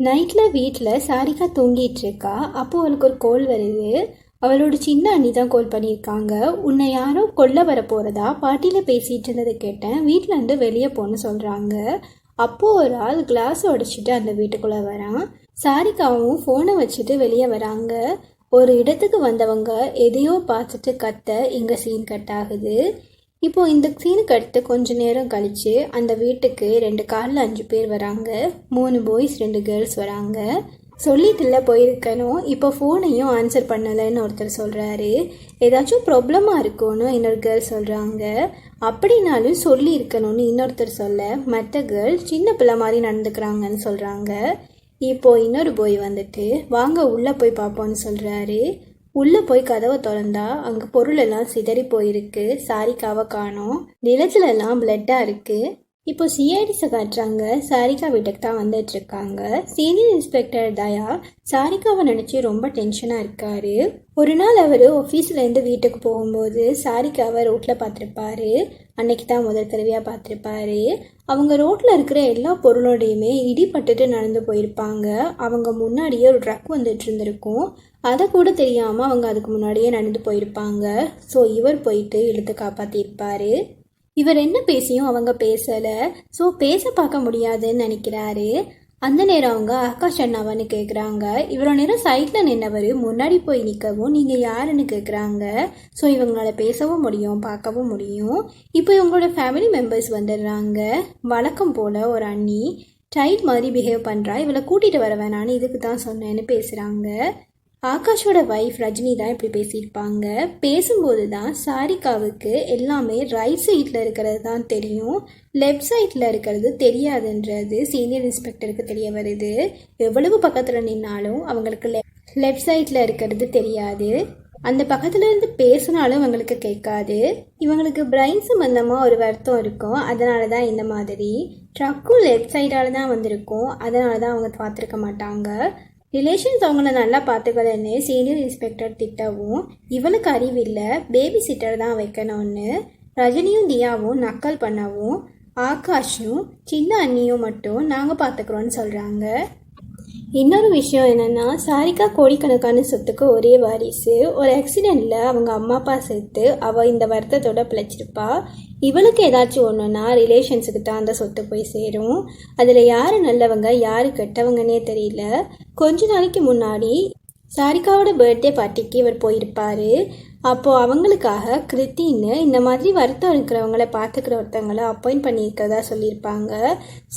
நைட்டில் வீட்டில் சாரிகா தூங்கிட்டு இருக்கா. அப்போது அவளுக்கு ஒரு கால் வருது. அவளோட சின்ன அண்ணி தான் கால் பண்ணியிருக்காங்க. உன்னை யாரோ கொல்ல வர போகிறதா பாட்டியில் பேசிகிட்டு இருந்ததை கேட்டேன், வீட்டில் இருந்து வெளியே போன்னு சொல்கிறாங்க. அப்போது ஒரு ஆள் கிளாஸ் உடைச்சிட்டு அந்த வீட்டுக்குள்ளே வரான். சாரிகாவும் ஃபோனை வச்சுட்டு வெளியே வராங்க. ஒரு இடத்துக்கு வந்தவங்க எதையோ பார்த்துட்டு கத்த இங்கே சீன் கட் ஆகுது. இப்போது இந்த சீனுக்கு அடுத்து கொஞ்ச நேரம் கழித்து அந்த வீட்டுக்கு 2 காரில் 5 பேர் வராங்க. 3 பாய்ஸ் 2 கேர்ள்ஸ் வராங்க. சொல்லிட்டுல போயிருக்கணும், இப்போ ஃபோனையும் ஆன்சர் பண்ணலைன்னு ஒருத்தர் சொல்கிறாரு. ஏதாச்சும் ப்ராப்ளமாக இருக்கும்னு இன்னொரு கேர்ள் சொல்கிறாங்க. அப்படின்னாலும் சொல்லி இருக்கணும்னு இன்னொருத்தர் சொல்ல, மற்ற கேர்ள் சின்ன பிள்ளை மாதிரி நடந்துக்கிறாங்கன்னு சொல்கிறாங்க. இப்போது இன்னொரு பாய் வந்துட்டு வாங்க உள்ளே போய் பார்ப்போன்னு சொல்கிறாரு. உள்ளே போய் கதவை திறந்தா அங்கே பொருளெல்லாம் சிதறி போயிருக்கு. சாரிகாவை காணோம். நிலத்துலலாம் பிளட்டாக இருக்குது. இப்போ சிஐடிஸை காட்டுறாங்க. சாரிகா வீட்டுக்கு தான் வந்துட்டுருக்காங்க. சீனியர் இன்ஸ்பெக்டர் தயா சாரிகாவை நினச்சி ரொம்ப டென்ஷனாக இருக்கார். ஒரு நாள் அவர் ஆஃபீஸ்லேருந்து வீட்டுக்கு போகும்போது சாரிகாவை ரோட்டில் பார்த்துருப்பாரு. அன்னைக்கு தான் முதல் தடவையாக பார்த்துருப்பாரு. அவங்க ரோட்டில் இருக்கிற எல்லா பொருளோடையுமே இடிப்பட்டுட்டு நடந்து போயிருப்பாங்க. அவங்க முன்னாடியே ஒரு ட்ரக் வந்துட்டு இருந்திருக்கும். அதை கூட தெரியாமல் அவங்க அதுக்கு முன்னாடியே நடந்து போயிருப்பாங்க. ஸோ இவர் போயிட்டு இழுத்து காப்பாற்றிருப்பார். இவர் என்ன பேசியும் அவங்க பேசலை. ஸோ பேச பார்க்க முடியாதுன்னு நினைக்கிறாரு. அந்த நேரம் அவங்க ஆகாஷ் அண்ணாவான்னு கேட்குறாங்க. இவ்வளோ நேரம் சைட்டில் நின்றவர் முன்னாடி போய் நிற்கவும் நீங்கள் யாருன்னு கேட்குறாங்க. ஸோ இவங்களால பேசவும் முடியும், பார்க்கவும் முடியும். இப்போ இவங்களோட ஃபேமிலி மெம்பர்ஸ் வந்துடுறாங்க. வழக்கம் போல் ஒரு அண்ணி டைட் மாதிரி பிஹேவ் பண்ணுறா, இவளை கூட்டிகிட்டு வர வேணான்னு இதுக்கு தான் சொன்னேன்னு பேசுகிறாங்க. ஆகாஷோட வைஃப் ரஜினி தான் இப்படி பேசியிருப்பாங்க. பேசும்போது தான் சாரிகாவுக்கு எல்லாமே ரைட் சைடில் இருக்கிறது தான் தெரியும், லெஃப்ட் சைடில் இருக்கிறது தெரியாதுன்றது சீனியர் இன்ஸ்பெக்டருக்கு தெரிய வருது. எவ்வளவு பக்கத்தில் நின்னாலும் அவங்களுக்கு லெஃப்ட் சைடில் இருக்கிறது தெரியாது. அந்த பக்கத்தில் இருந்து பேசினாலும் அவங்களுக்கு கேட்காது. இவங்களுக்கு பிரெயின் சம்பந்தமாக ஒரு வருத்தம் இருக்கும். அதனால தான் இந்த மாதிரி ட்ரக்கும் லெஃப்ட் சைடால் தான் வந்திருக்கும். அதனால தான் அவங்க பார்த்துருக்க மாட்டாங்க. ரிலேஷன்ஸ் அவங்கள நல்லா பார்த்துக்கலன்னு சீனியர் இன்ஸ்பெக்டர் திட்டவும், இவளுக்கு அறிவில்லை, பேபி சிட்டர் தான் வைக்கணும்னு ரஜினியும் தியாவும் நக்கல் பண்ணவும், ஆகாஷும் சின்ன அண்ணியும் மட்டும் நாங்கள் பார்த்துக்குறோன்னு சொல்கிறாங்க. இன்னொரு விஷயம் என்னென்னா, சாரிகா கோடிக்கணக்கான சொத்துக்கு ஒரே வாரிசு. ஒரு ஆக்சிடெண்ட்டில் அவங்க அம்மா அப்பா சேர்த்து அவள் இந்த வருத்தத்தோட பிழைச்சிருப்பா. இவளுக்கு ஏதாச்சும் ஒன்றுனா ரிலேஷன்ஸுக்கு தான் அந்த சொத்து போய் சேரும். அதில் யார் நல்லவங்க யார் கெட்டவங்கன்னே தெரியல. கொஞ்ச நாளைக்கு முன்னாடி சாரிகாவோட பர்த்டே பார்ட்டிக்கு இவர் போயிருப்பார். அப்போது அவங்களுக்காக கிருத்தின்னு இந்த மாதிரி வருத்தம் இருக்கிறவங்கள பார்த்துக்கிற ஒருத்தவங்களை அப்பாயிண்ட் பண்ணியிருக்கிறதா சொல்லியிருப்பாங்க.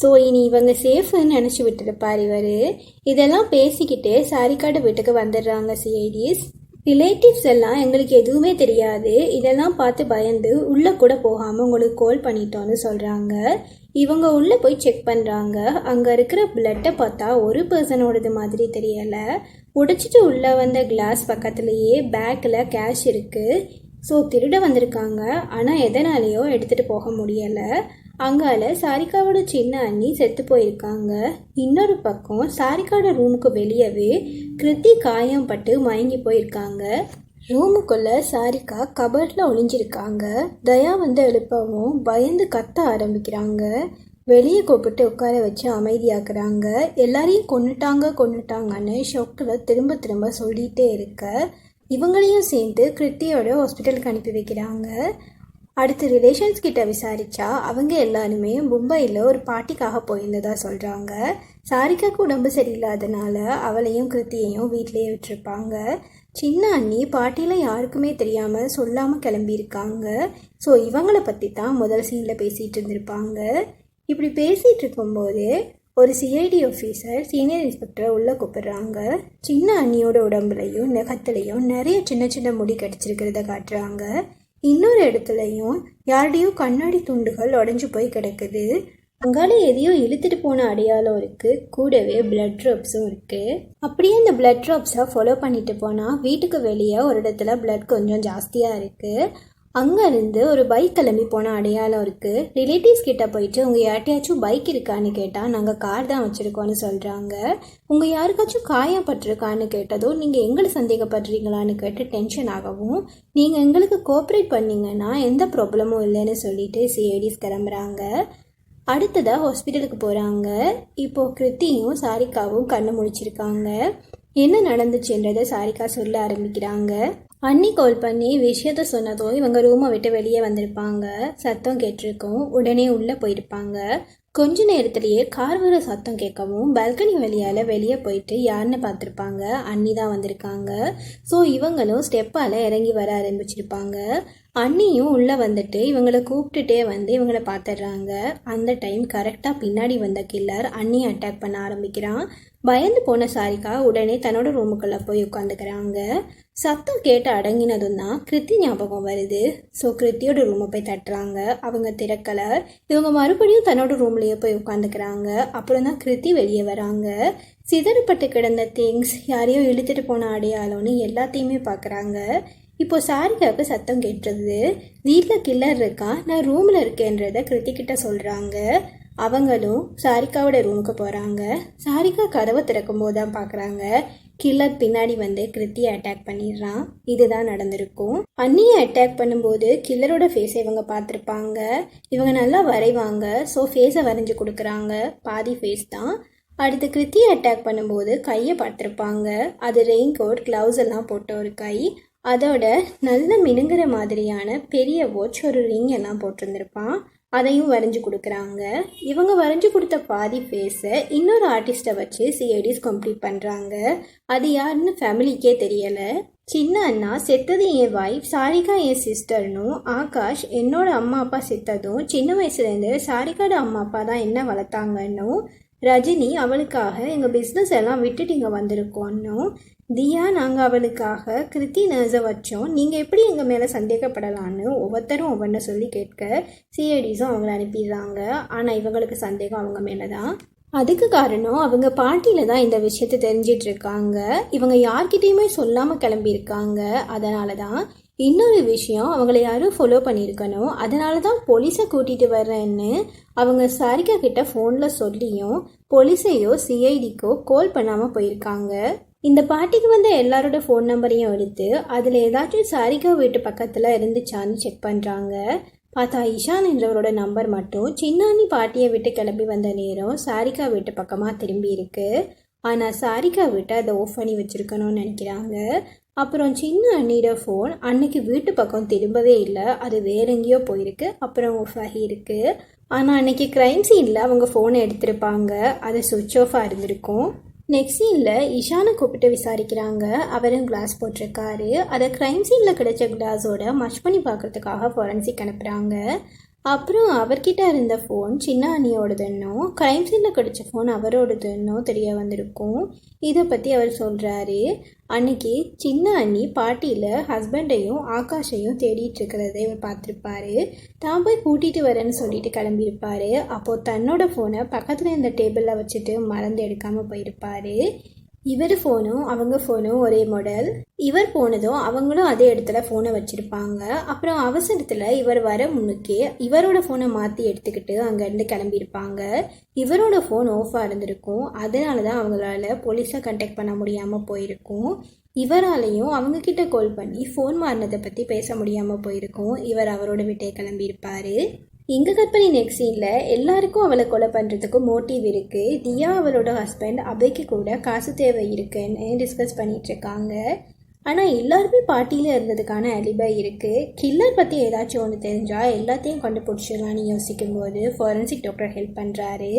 ஸோ இனி இவங்க சேஃப்னு நினச்சி விட்டுருப்பார் இவர். இதெல்லாம் பேசிக்கிட்டு சாரிகாவோட வீட்டுக்கு வந்துடுறாங்க சிஐடிஸ். ரிலேட்டிவ்ஸ் எல்லாம் எங்களுக்கு எதுவுமே தெரியாது, இதெல்லாம் பார்த்து பயந்து உள்ளே கூட போகாமல் உங்களுக்கு கால் பண்ணிட்டோன்னு சொல்கிறாங்க. இவங்க உள்ளே போய் செக் பண்ணுறாங்க. அங்கே இருக்கிற பிளட்டை பார்த்தா ஒரு பர்சனோடது மாதிரி தெரியலை. உடைச்சிட்டு உள்ளே வந்த கிளாஸ் பக்கத்துலேயே பேக்கில் கேஷ் இருக்குது. ஸோ திருட வந்திருக்காங்க. ஆனால் எதனாலேயோ எடுத்துகிட்டு போக முடியலை. அங்கால சாரிகாவோட சின்ன அண்ணி செத்து போயிருக்காங்க. இன்னொரு பக்கம் சாரிகாவோட ரூமுக்கு வெளியவே கிருத்தி காயம் பட்டு மயங்கி போயிருக்காங்க. ரூமுக்குள்ளே சாரிகா கபர்டில் ஒளிஞ்சிருக்காங்க. தயா வந்து எழுப்பவும் பயந்து கத்த ஆரம்பிக்கிறாங்க. வெளியே கூப்பிட்டு உட்கார வச்சு அமைதியாக்குறாங்க. எல்லாரையும் கொன்னுட்டாங்கன்னு ஷாக்கில் திரும்ப திரும்ப சொல்லிகிட்டே இருக்க, இவங்களையும் சேர்ந்து கிருத்தியோட ஹாஸ்பிட்டலுக்கு அனுப்பி வைக்கிறாங்க. அடுத்து ரிலேஷன்ஸ் கிட்ட விசாரித்தா அவங்க எல்லாருமே மும்பையில் ஒரு பார்ட்டிக்காக போயிருந்ததா சொல்கிறாங்க. சாரிகாவுக்கு உடம்பு சரியில்லாதனால அவளையும் கிருத்தியையும் வீட்டிலேயே விட்டுருப்பாங்க. சின்ன அண்ணி பார்ட்டியில் யாருக்குமே தெரியாமல் சொல்லாமல் கிளம்பியிருக்காங்க. ஸோ இவங்களை பற்றி தான் முதல் சீனில் பேசிகிட்டு இருந்திருப்பாங்க. இப்படி பேசிகிட்டு இருக்கும்போது ஒரு சிஐடி ஆஃபீஸர் சீனியர் இன்ஸ்பெக்டரை உள்ளே கூப்பிடுறாங்க. சின்ன அண்ணியோட உடம்புலையும் நெகத்துலையும் நிறைய சின்ன சின்ன முடி கடிச்சிருக்கிறத காட்டுறாங்க. இன்னொரு இடத்துலையும் யாருடையும் கண்ணாடி துண்டுகள் உடஞ்சி போய் கிடக்குது. அங்கால எதையோ இழுத்துட்டு போன அடையாளம் இருக்குது. கூடவே பிளட் ட்ராப்ஸும் இருக்குது. அப்படியே அந்த பிளட் ட்ராப்ஸை ஃபாலோ பண்ணிட்டு போனால் வீட்டுக்கு வெளியே ஒரு இடத்துல பிளட் கொஞ்சம் ஜாஸ்தியாக இருக்குது. அங்கேருந்து ஒரு பைக் கிளம்பி போன அடையாளம் இருக்குது. ரிலேட்டிவ்ஸ் கிட்ட போயிட்டு உங்கள் யார்ட்டையாச்சும் பைக் இருக்கான்னு கேட்டால் நாங்கள் கார் தான் வச்சுருக்கோன்னு சொல்கிறாங்க. உங்கள் யாருக்காச்சும் காயப்பட்டிருக்கான்னு கேட்டதும் நீங்கள் எங்களை சந்தேகப்படுறீங்களான்னு கேட்டு டென்ஷன் ஆகவும், நீங்கள் எங்களுக்கு கோஆப்ரேட் பண்ணிங்கன்னா எந்த ப்ராப்ளமும் இல்லைன்னு சொல்லிட்டு சிஐடிஸ் கிளம்புறாங்க. அடுத்ததாக ஹாஸ்பிட்டலுக்கு போகிறாங்க. இப்போது கிருத்தியும் சாரிகாவும் கண்ணு முழிச்சிருக்காங்க. என்ன நடந்துச்சுன்றதை சாரிகா சொல்ல ஆரம்பிக்கிறாங்க. அண்ணி கால் பண்ணி விஷயத்த சொன்னதும் இவங்க ரூமை விட்டு வெளியே வந்திருப்பாங்க. சத்தம் கேட்டிருக்கும். உடனே உள்ளே போயிருப்பாங்க. கொஞ்ச நேரத்திலேயே கார் வர சத்தம் கேட்கவும் பால்கனி வழியால் வெளியே போயிட்டு யாருன்னு பார்த்துருப்பாங்க. அண்ணி தான் வந்திருக்காங்க. ஸோ இவங்களும் ஸ்டெப்பால் இறங்கி வர ஆரம்பிச்சிருப்பாங்க. அண்ணியும் உள்ளே வந்துட்டு இவங்களை கூப்பிட்டுட்டே வந்து இவங்களை பார்த்துடுறாங்க. அந்த டைம் கரெக்டாக பின்னாடி வந்த கில்லர் அண்ணியை அட்டாக் பண்ண ஆரம்பிக்கிறான். பயந்து போன சாரிகா உடனே தன்னோட ரூமுக்குள்ளே போய் உட்காந்துக்கிறாங்க. சத்தம் கேட்டு அடங்கினதும் தான் கிருத்தி ஞாபகம் வருது. ஸோ கிருத்தியோட ரூமை போய் தட்டுறாங்க. அவங்க திறக்கலை. இவங்க மறுபடியும் தன்னோட ரூம்லேயே போய் உட்காந்துக்கிறாங்க. அப்புறம் தான் கிருத்தி வெளியே வராங்க. சிதறப்பட்டு கிடந்த திங்ஸ், யாரையோ இழுத்துட்டு போன அடையாளம்னு எல்லாத்தையுமே பார்க்குறாங்க. இப்போ சாரிகாவுக்கு சத்தம் கேட்டுருது. வீட்டில் கில்லர் இருக்கா, நான் ரூமில் இருக்கேன்றதை கிருத்திக்கிட்ட சொல்கிறாங்க. அவங்களும் சாரிகாவோட ரூமுக்கு போகிறாங்க. சாரிகா கதவை திறக்கும் போது தான் பார்க்குறாங்க கில்லர் பின்னாடி வந்து கிருத்தியை அட்டாக் பண்ணிடுறான். இதுதான் நடந்திருக்கும். அண்ணியை அட்டாக் பண்ணும்போது கில்லரோட ஃபேஸை இவங்க பார்த்துருப்பாங்க. இவங்க நல்லா வரைவாங்க. ஸோ ஃபேஸை வரைஞ்சி கொடுக்குறாங்க. பாதி ஃபேஸ் தான். அடுத்து கிருத்தியை அட்டாக் பண்ணும்போது கையை பார்த்துருப்பாங்க. அது ரெயின் கோட், க்ளவுஸ் எல்லாம் போட்ட ஒரு கை. அதோட நல்ல மினுங்கிற மாதிரியான பெரிய வாட்ச், ஒரு ரிங் எல்லாம் போட்டிருந்துருப்பான். அதையும் வரைஞ்சி கொடுக்குறாங்க. இவங்க வரைஞ்சி கொடுத்த பாதி ஃபேஸை இன்னொரு ஆர்டிஸ்ட்டை வச்சு சிஐடிஸ் கம்ப்ளீட் பண்ணுறாங்க. அது யாருன்னு ஃபேமிலிக்கே தெரியலை. சின்ன அண்ணா செத்தது என் வைஃப், சாரிகா என் சிஸ்டர்னும், ஆகாஷ் என்னோட அம்மா அப்பா செத்ததும் சின்ன வயசுலேருந்து சாரிகாட அம்மா அப்பா தான் என்ன வளர்த்தாங்கன்னும், ரஜினி அவளுக்காக எங்கள் பிஸ்னஸ் எல்லாம் விட்டுட்டு இங்கே வந்திருக்கோன்னும், தியா நாங்கள் அவளுக்காக கிருத்தி நர்ஸை வச்சோம், நீங்கள் எப்படி எங்கள் மேலே சந்தேகப்படலான்னு ஒவ்வொருத்தரும் ஒவ்வொன்றை சொல்லி கேட்க சிஐடிஸும் அவங்கள அனுப்பிடுறாங்க. ஆனால் இவங்களுக்கு சந்தேகம் அவங்க மேலே தான். அதுக்கு காரணம் அவங்க பாட்டியில் தான் இந்த விஷயத்தை தெரிஞ்சிட்டு இருக்காங்க. இவங்க யார்கிட்டையுமே சொல்லாமல் கிளம்பியிருக்காங்க. அதனால தான். இன்னொரு விஷயம், அவங்கள யாரும் ஃபாலோ பண்ணியிருக்கணும். அதனால தான் போலீஸை கூட்டிகிட்டு வர்றேன்னு அவங்க சாரிகா கிட்ட ஃபோனில் சொல்லியும் போலீஸையோ சிஐடிக்கோ கால் பண்ணாமல் போயிருக்காங்க. இந்த பாட்டிக்கு வந்து எல்லாரோட ஃபோன் நம்பரையும் எடுத்து அதில் ஏதாச்சும் சாரிகா வீட்டு பக்கத்தில் இருந்துச்சான்னு செக் பண்ணுறாங்க. பார்த்தா இஷான் என்றவரோட நம்பர் மட்டும் சின்னானி பாட்டியை விட்டு கிளம்பி வந்த நேரம் சாரிகா வீட்டு பக்கமாக திரும்பி இருக்கு. ஆனால் சாரிகா வீட்டை அதை ஆஃப் பண்ணி வச்சுருக்கணும்னு நினைக்கிறாங்க. அப்புறம் சின்ன அண்ணியோட ஃபோன் அன்னைக்கு வீட்டு பக்கம் திரும்பவே இல்லை. அது வேற எங்கேயோ போயிருக்கு. அப்புறம் ஆஃப் ஆகி இருக்கு. ஆனால் அன்னைக்கு க்ரைம் சீனில் அவங்க ஃபோனை எடுத்திருப்பாங்க. அது சுவிட்ச் ஆஃபாக இருந்திருக்கும். நெக்ஸ்ட் சீனில் இஷானை கூப்பிட்டு விசாரிக்கிறாங்க. அவரும் கிளாஸ் போட்டிருக்காரு. அதை க்ரைம் சீனில் கிடைச்ச கிளாஸோட மச் பண்ணி பார்க்குறதுக்காக ஃபொரன்சிக் அனுப்புகிறாங்க. அப்புறம் அவர்கிட்ட இருந்த ஃபோன் சின்ன அண்ணியோடதுன்னும் க்ரைம் சீனில் கிடைச்ச ஃபோன் அவரோடதுன்னும் தெரிய வந்திருக்கும். இதை பற்றி அவர் சொல்கிறாரு. அன்னைக்கு சின்ன அண்ணி பாட்டியில் ஹஸ்பண்டையும் ஆகாஷையும் தேடிட்டு இருக்கிறதை இவர் பார்த்துருப்பாரு. தான் போய் கூட்டிகிட்டு வரேன்னு சொல்லிட்டு கிளம்பியிருப்பாரு. அப்போது தன்னோட ஃபோனை பக்கத்தில் இருந்த டேபிளில் வச்சுட்டு மறந்து எடுக்காமல் போயிருப்பார். இவர் ஃபோனும் அவங்க ஃபோனும் ஒரே மாடல். இவர் போனதும் அவங்களும் அதே இடத்துல ஃபோனை வச்சுருப்பாங்க. அப்புறம் அவசரத்தில் இவர் வர முன்னுக்கே இவரோட ஃபோனை மாற்றி எடுத்துக்கிட்டு அங்கேருந்து கிளம்பியிருப்பாங்க. இவரோட ஃபோன் ஆஃபாக இருந்திருக்கும். அதனால தான் அவங்களால போலீஸை கான்டாக்ட் பண்ண முடியாமல் போயிருக்கும். இவராலையும் அவங்கக்கிட்ட கால் பண்ணி ஃபோன் மாறினதை பற்றி பேச முடியாமல் போயிருக்கும். இவர் அவரோட வீட்டை கிளம்பியிருப்பார். இங்கே கற்பனை நெக்ஸ்ட் சீனில் எல்லாருக்கும் அவளை கொலை பண்ணுறதுக்கு மோட்டிவ் இருக்குது. தியா அவளோட ஹஸ்பண்ட் அபைக்கு கூட காசு தேவை இருக்குன்னு டிஸ்கஸ் பண்ணிகிட்ருக்காங்க. ஆனால் எல்லாருமே பார்ட்டியில் இருந்ததுக்கான அலிபை இருக்குது. கில்லர் பற்றி ஏதாச்சும் ஒன்று தெரிஞ்சால் எல்லாத்தையும் கண்டுபிடிச்சிடலான்னு யோசிக்கும்போது ஃபாரன்சிக் டாக்டர் ஹெல்ப் பண்ணுறாரு.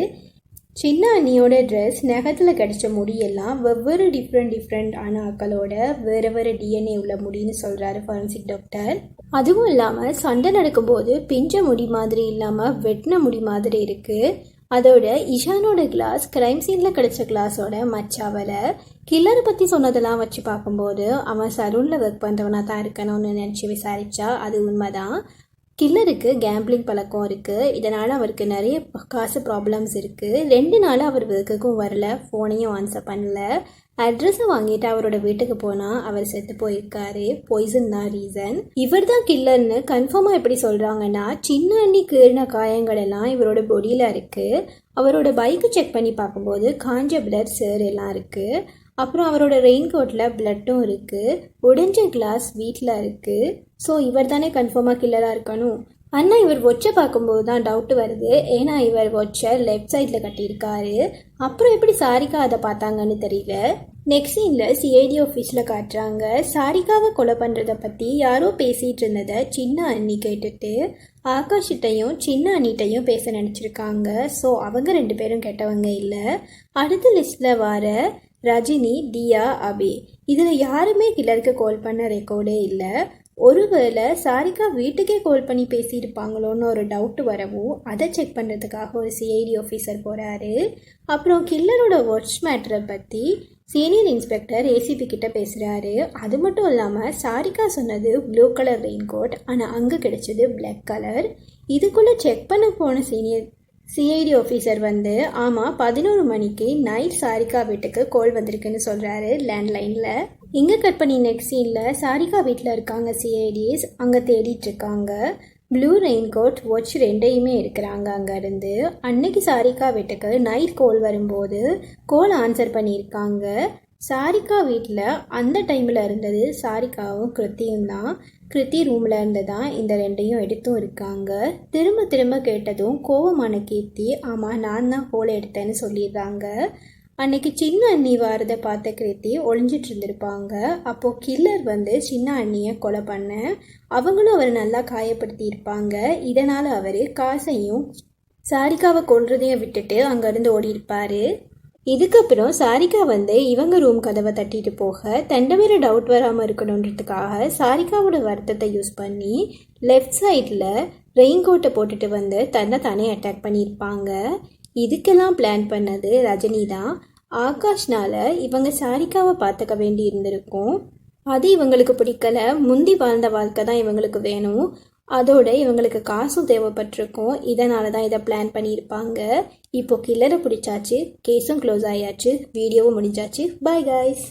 சின்ன அண்ணியோட ட்ரெஸ், நகத்தில் கிடைச்ச முடியெல்லாம் வெவ்வேறு டிஃப்ரெண்ட் ஆட்களோட வேறு டிஎன்ஏ உள்ள முடின்னு சொல்கிறாரு ஃபாரன்சிக் டாக்டர். அதுவும் இல்லாமல் சண்டை நடக்கும்போது பிஞ்ச முடி மாதிரி இல்லாமல் வெட்டின முடி மாதிரி இருக்குது. அதோட இஷானோட கிளாஸ் க்ரைம் சீனில் கிடைச்ச கிளாஸோட மச்சாவலை. கில்லரை பற்றி சொன்னதெல்லாம் வச்சு பார்க்கும்போது அவன் சலூனில் ஒர்க் பண்ணுறவனாக தான் இருக்கணும்னு நினச்சி விசாரித்தா அது உண்மைதான். கில்லருக்கு கேம்பிளிங் பழக்கம் இருக்குது. இதனால் அவருக்கு நிறைய காசு ப்ராப்ளம்ஸ் இருக்குது. 2 நாள் அவர் ஒர்க்குக்கும் வரல, ஃபோனையும் ஆன்சர் பண்ணல. அட்ரஸை வாங்கிட்டு அவரோட வீட்டுக்கு போனால் அவர் செத்து போயிருக்காரு. பாய்சன் தான் ரீசன். இவர் தான் கில்லர்னு கன்ஃபார்மாக எப்படி சொல்கிறாங்கன்னா, சின்ன அண்ணி கீறின காயங்கள் எல்லாம் இவரோட பொடியில் இருக்குது. அவரோட பைக்கு செக் பண்ணி பார்க்கும்போது காஞ்ச பிளட் சேர் எல்லாம் இருக்குது. அப்புறம் அவரோட ரெயின் கோட்டில் பிளட்டும் இருக்குது. உடைஞ்ச கிளாஸ் வீட்டில் இருக்குது. ஸோ இவர் தானே கன்ஃபார்மாக கில்லராக இருக்கணும். அண்ணா இவர் ஒச்சை பார்க்கும்போது தான் டவுட் வருது. ஏன்னா இவர் ஒச்சை லெஃப்ட் சைடில் கட்டியிருக்காரு. அப்புறம் எப்படி சாரிகா அதை பார்த்தாங்கன்னு தெரியல. நெக்ஸ்ட் சீனில் சிஐடி ஆஃபீஸில் காட்டுறாங்க. சாரிகாவை கொலை பண்ணுறதை பற்றி யாரோ பேசிகிட்டு இருந்ததை சின்ன அண்ணி கேட்டுட்டு ஆகாஷ்கிட்டையும் சின்ன அண்ணிட்டையும் பேச நினச்சிருக்காங்க. ஸோ அவங்க 2 பேரும் கெட்டவங்க இல்லை. அடுத்த லிஸ்ட்டில் வர ரஜினி, தியா, அபி இதில் யாருமே கில்லருக்கு கால் பண்ண ரெக்கார்டே இல்லை. ஒருவேளை சாரிகா வீட்டுக்கே கால் பண்ணி பேசியிருப்பாங்களோன்னு ஒரு டவுட் வரவும் அதை செக் பண்ணுறதுக்காக ஒரு சிஐடி ஆஃபீஸர் போகிறாரு. அப்புறம் கில்லரோட வாட்ச் மேட்டரை பற்றி சீனியர் இன்ஸ்பெக்டர் ஏசிபி கிட்ட பேசுகிறாரு. அது மட்டும் இல்லாமல் சாரிகா சொன்னது ப்ளூ கலர் ரெயின் கோட், ஆனால் அங்கே கிடைச்சது பிளாக் கலர். இதுக்குள்ளே செக் பண்ண போன சிஐடி ஆஃபீஸர் வந்து ஆமாம் 11 மணிக்கு நைட் சாரிகா வீட்டுக்கு கால் வந்திருக்குன்னு சொல்கிறாரு லேண்ட்லைனில். இங்கே கட் பண்ணி நெக்ஸ்ட் சீனில் சாரிகா வீட்டில் இருக்காங்க சிஐடிஸ். அங்கே தேடிட்டுருக்காங்க. ப்ளூ ரெயின் கோட் வாட்ச் 2யுமே இருக்கிறாங்க அங்கேருந்து. அன்னைக்கு சாரிகா வீட்டுக்கு நைட் கால் வரும்போது கால் ஆன்சர் பண்ணியிருக்காங்க. சாரிகா வீட்டில் அந்த டைமில் இருந்தது சாரிகாவும் கிருத்தியும் தான். கிருத்தி ரூமில் இருந்து தான் இந்த 2யும் எடுத்தும் இருக்காங்க. திரும்ப திரும்ப கேட்டதும் கோவமான கீர்த்தி ஆமாம் நான் தான் கோலை எடுத்தேன்னு சொல்லிடுறாங்க. அன்னைக்கு சின்ன அண்ணி வாரதை பார்த்த கிருத்தி ஒளிஞ்சிட்டு இருந்திருப்பாங்க. அப்போது கில்லர் வந்து சின்ன அண்ணியை கொலை பண்ண அவங்களும் அவர் நல்லா காயப்படுத்தி இருப்பாங்க. இதனால் அவர் காசையும் சாரிகாவை கொல்றதையும் விட்டுட்டு அங்கேருந்து ஓடி இருப்பார். இதுக்கப்புறம் சாரிகா வந்து இவங்க ரூம் கதவை தட்டிட்டு போக தண்டை மேலே டவுட் வராமல் இருக்கணுன்றதுக்காக சாரிகாவோட வருத்தத்தை யூஸ் பண்ணி லெஃப்ட் சைடில் ரெயின் கோட்டை போட்டுட்டு வந்து தன்னை தானே அட்டாக் பண்ணியிருப்பாங்க. இதுக்கெல்லாம் பிளான் பண்ணது ரஜினி தான். ஆகாஷ்னால இவங்க சாரிகாவை பார்த்துக்க வேண்டி இருந்திருக்கும். அது இவங்களுக்கு பிடிக்கல. முந்தி வாழ்ந்த வாழ்க்கை தான் இவங்களுக்கு வேணும். அதோட இவங்களுக்கு காசும் தேவைப்பட்டிருக்கும். இதனால தான் இதை பிளான் பண்ணியிருப்பாங்க. இப்போ கில்லரை பிடிச்சாச்சு, கேஸும் க்ளோஸ் ஆயாச்சு, வீடியோவும் முடிஞ்சாச்சு. Bye guys.